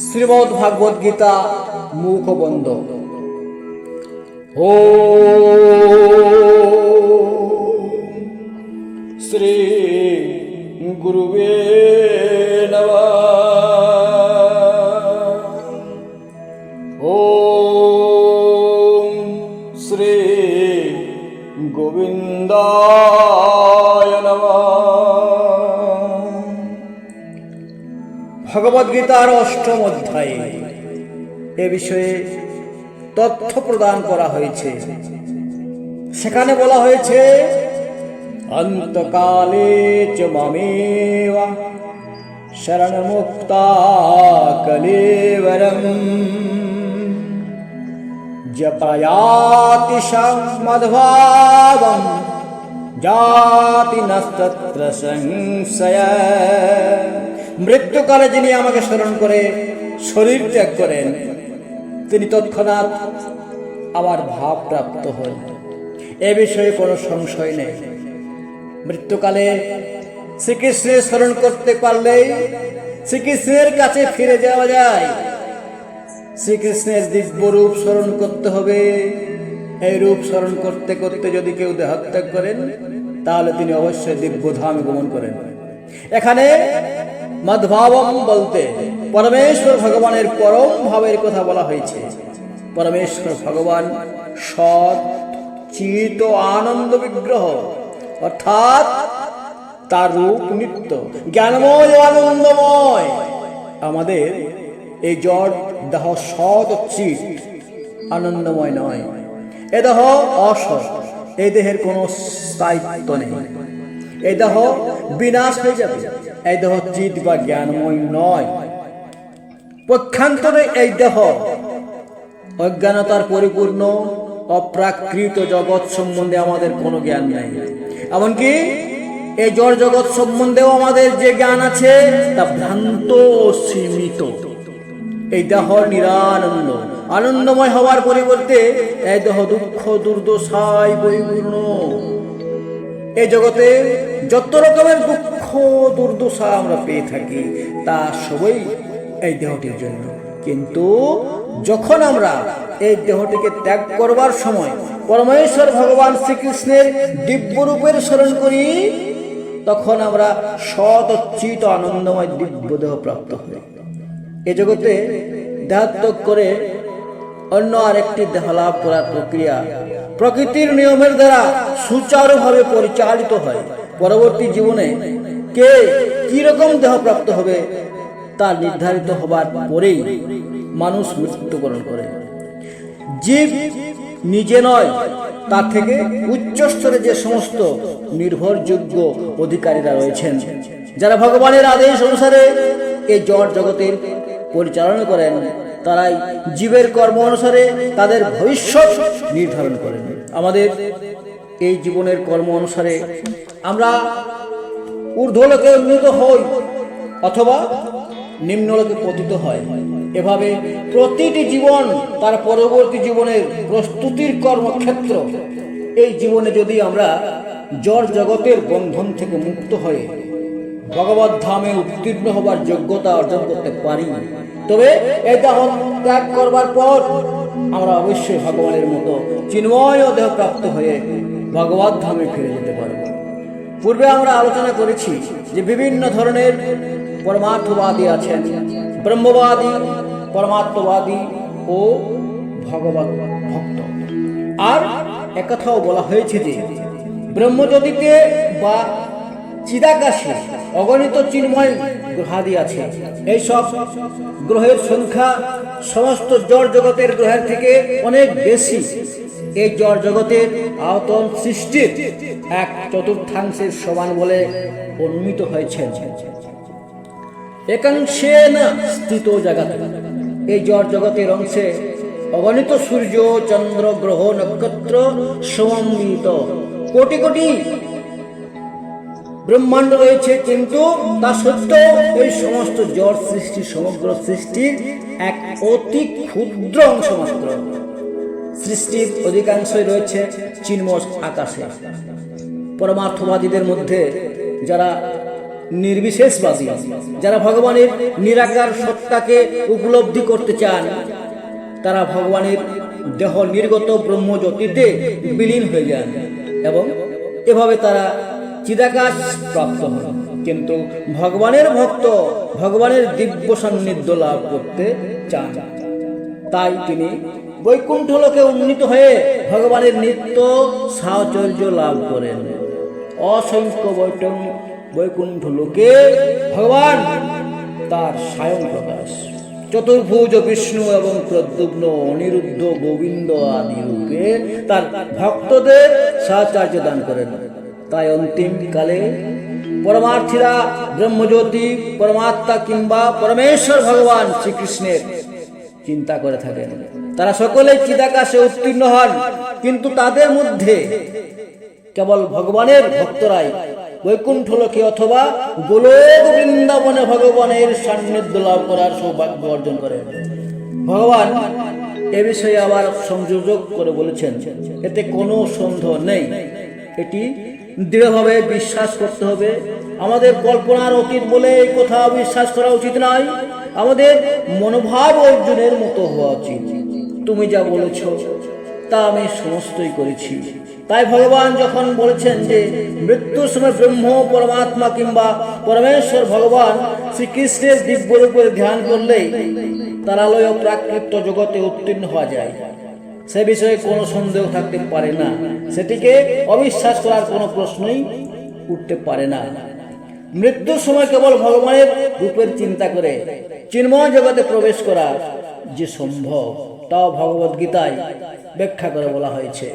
শ্রীমদ্ ভাগবত গীতা মুখবন্ধ। ও শ্রী গুরুবে নমঃ। ও শ্রী গোবিন্দায় নমঃ। ভগবদ গীতার অষ্টম অধ্যায়ে এ বিষয়ে তথ্য প্রদান করা হয়েছে। সেখানে বলা হয়েছে, অন্তকালে চ মামেবা শরণমুক্তা কলেবরম জপায়াতি মদ্ভাবম জাতি নস্তত্র সংশয়। মৃত্যুকালে যিনি আমাকে স্মরণ করে শরীর ত্যাগ করেন, তিনি তৎক্ষণাৎ আমার ভাব প্রাপ্ত হন, এ বিষয়ে কোনো সংশয় নেই। মৃত্যুকালে শ্রীকৃষ্ণের স্মরণ করতে পারলেই শ্রীকৃষ্ণের কাছে ফিরে যাওয়া যায়। শ্রীকৃষ্ণের দিব্য রূপ স্মরণ করতে হবে। এই রূপ স্মরণ করতে করতে যদি কেউ দেহত্যাগ করেন, তাহলে তিনি অবশ্যই দিব্য ধামে গমন করেন। এখানে মদ্ভাবম বলতে পরমেশ্বর ভগবানের পরম ভাবের কথা বলা হয়েছে। পরমেশ্বর ভগবান সৎ চিত আনন্দ বিগ্রহ, অর্থাৎ তার রূপ নিত্য জ্ঞানময় আনন্দময়। আমাদের এই জড় দেহ সৎ চিত আনন্দময় নয়, এ দেহ অসৎ। এই দেহের কোনো স্থায়িত্ব নেই। এই দেহ বিনাশ হয়ে যাবে। এই দেহ চিত বা জ্ঞানময় নয়। পক্ষান্তরে এই দেহ অজ্ঞানতার পরিপূর্ণ অপ্রাকৃত জগৎ সম্বন্ধে আমাদের কোনো জ্ঞান নেই। এমনকি এই জড় জগৎ সম্বন্ধেও আমাদের যে জ্ঞান আছে তা ভ্রান্ত ও সীমিত। এই দেহ নিরানন্দ আনন্দময় হওয়ার পরিবর্তে এই দেহ দুঃখ দুর্দশায় পরিপূর্ণ। এই জগতে যত রকমের দুঃখ দুর্দশা আমরা পেয়ে থাকি, তা সবই এই দেহটির জন্য। কিন্তু যখন আমরা এই দেহটিকে ত্যাগ করবার সময় পরমেশ্বর ভগবান শ্রীকৃষ্ণের দিব্য রূপের স্মরণ করি, তখন আমরা সৎ চিত আনন্দময় দিব্য দেহ প্রাপ্ত হই। এ জগতে দেহত্যাগ করে অন্য আরেকটি দেহ লাভ করার প্রক্রিয়া প্রকৃতির নিয়মের দ্বারা সুচারুভাবে পরিচালিত হয়। পরবর্তী জীবনে কে কি রকম দেহ প্রাপ্ত হবে তা নির্ধারিত হবার পরেই মানুষ মৃত্যুবরণ করে। জীব নিজে নয়, তার থেকে উচ্চ স্তরে যে সমস্ত নির্ভরযোগ্য অধিকারীরা রয়েছেন, যারা ভগবানের আদেশ অনুসারে এই জড় জগতের পরিচালনা করেন, তারাই জীবের কর্ম অনুসারে তাদের ভবিষ্যৎ নির্ধারণ করেন। আমাদের এই জীবনের কর্ম অনুসারে আমরা ঊর্ধ্বলোকে উন্নীত হই অথবা নিম্নলোকে পতিত হয়। এভাবে প্রতিটি জীবন তার পরবর্তী জীবনের প্রস্তুতির কর্মক্ষেত্র। এই জীবনে যদি আমরা জড় জগতের বন্ধন থেকে মুক্ত হয়ে ভগবত ধামে উত্তীর্ণ হবার যোগ্যতা অর্জন করতে পারি, তবে এই দেহ ত্যাগ করবার পর আমরা অবশ্যই ভগবানের মতো চিন্ময় দেহ প্রাপ্ত হয়ে ভগবত ধামে ফিরে যেতে পারব। পূর্বে আমরা আলোচনা করেছি যে বিভিন্ন ধরনের পরমার্থবাদী আছেন, ব্রহ্মবাদী, পরমাত্মবাদী ও ভগবত ভক্ত। আর একথাও বলা হয়েছে যে ব্রহ্মজ্যোতিতে বা চিদাকাশে অগণিত চিন্ময় গ্রহাদি আছে। এই সব গ্রহের সংখ্যা সমস্ত জড় জগতের গ্রহের থেকে অনেক বেশি। এই জড় জগতের আয়তন সৃষ্টির 1/4 সমান বলে অনুমিত হয়েছে। একাংশেন স্থিত জগৎ, এই জড় জগতের অংশে অগণিত সূর্য চন্দ্র গ্রহ নক্ষত্র সমন্বিত কোটি কোটি ব্রহ্মাণ্ড রয়েছে। কিন্তু তা সত্ত্বেও এই সমস্ত জড় সৃষ্টি সমগ্র সৃষ্টির এক অতি ক্ষুদ্র অংশ মাত্র। সৃষ্টির অধিকাংশই রয়েছে চিন্ময় আকাশে। পরমার্থবাদীদের মধ্যে যারা নির্বিশেষবাদী, যারা ভগবানের নিরাকার সত্তাকে উপলব্ধি করতে চান, তারা ভগবানের দেহ নির্গত ব্রহ্মজ্যোতিতে বিলীন হয়ে যান এবং এভাবে তারা চিদাকাশ প্রাপ্ত হন। কিন্তু ভগবানের ভক্ত ভগবানের দিব্য সান্নিধ্য লাভ করতে চান, তাই তিনি বৈকুণ্ঠ লোকে উন্নীত হয়ে ভগবানের নিত্য সাহচর্য লাভ করেন। অসংখ্য বৈকুণ্ঠ লোকে ভগবান তার স্বয়ং প্রকাশ, চতুর্ভুজ বিষ্ণু এবং প্রদ্যুম্ন, অনিরুদ্ধ, গোবিন্দ আদি রূপে তার ভক্তদের সাহচর্য দান করেন। তাই অন্তিম কালে পরমার্থীরা ব্রহ্মজ্যোতি, পরমাত্মা কিংবা পরমেশ্বর ভগবান শ্রীকৃষ্ণের চিন্তা করে থাকেন। তারা সকলেই চিদাকাশে উত্তীর্ণ হন, কিন্তু তাদের মধ্যে কেবল ভগবানের ভক্তরাই বৈকুণ্ঠ লোকে অথবা গোলক বৃন্দাবনে ভগবানের সান্নিধ্য লাভ করার সৌভাগ্য অর্জন করেন। ভগবান এ বিষয়ে আবার সংযোজক করে বলেছেন, এতে কোনো সন্দেহ নেই, এটি দৃঢ়ভাবে বিশ্বাস করতে হবে। আমাদের কল্পনার অতীত বলে এই কথা বিশ্বাস করা উচিত নয়। আমাদের মনোভাব অর্জুনের মতো হওয়া উচিত। তুমি যা বলেছ তা আমি সমস্তই করেছি। তাই ভগবান যখন বলেছেন যে মৃত্যুর সময় ব্রহ্ম, পরমাত্মা কিংবা পরমেশ্বর ভগবান শ্রীকৃষ্ণের দিব্য রূপের ধ্যান করলেই তারালয় প্রাকৃত জগতে উত্তীর্ণ হওয়া যায়, সে বিষয়ে কোনো সন্দেহ থাকতে পারে না। সেটিকে অবিশ্বাস করার কোনো প্রশ্নই উঠতে পারে না। মৃত্যুর সময় কেবল ভগবানের রূপের চিন্তা করে চিন্ময় জগতে প্রবেশ করা যে সম্ভব, তাও ভগবদ্গীতায় ব্যাখ্যা করে বলা হয়েছে।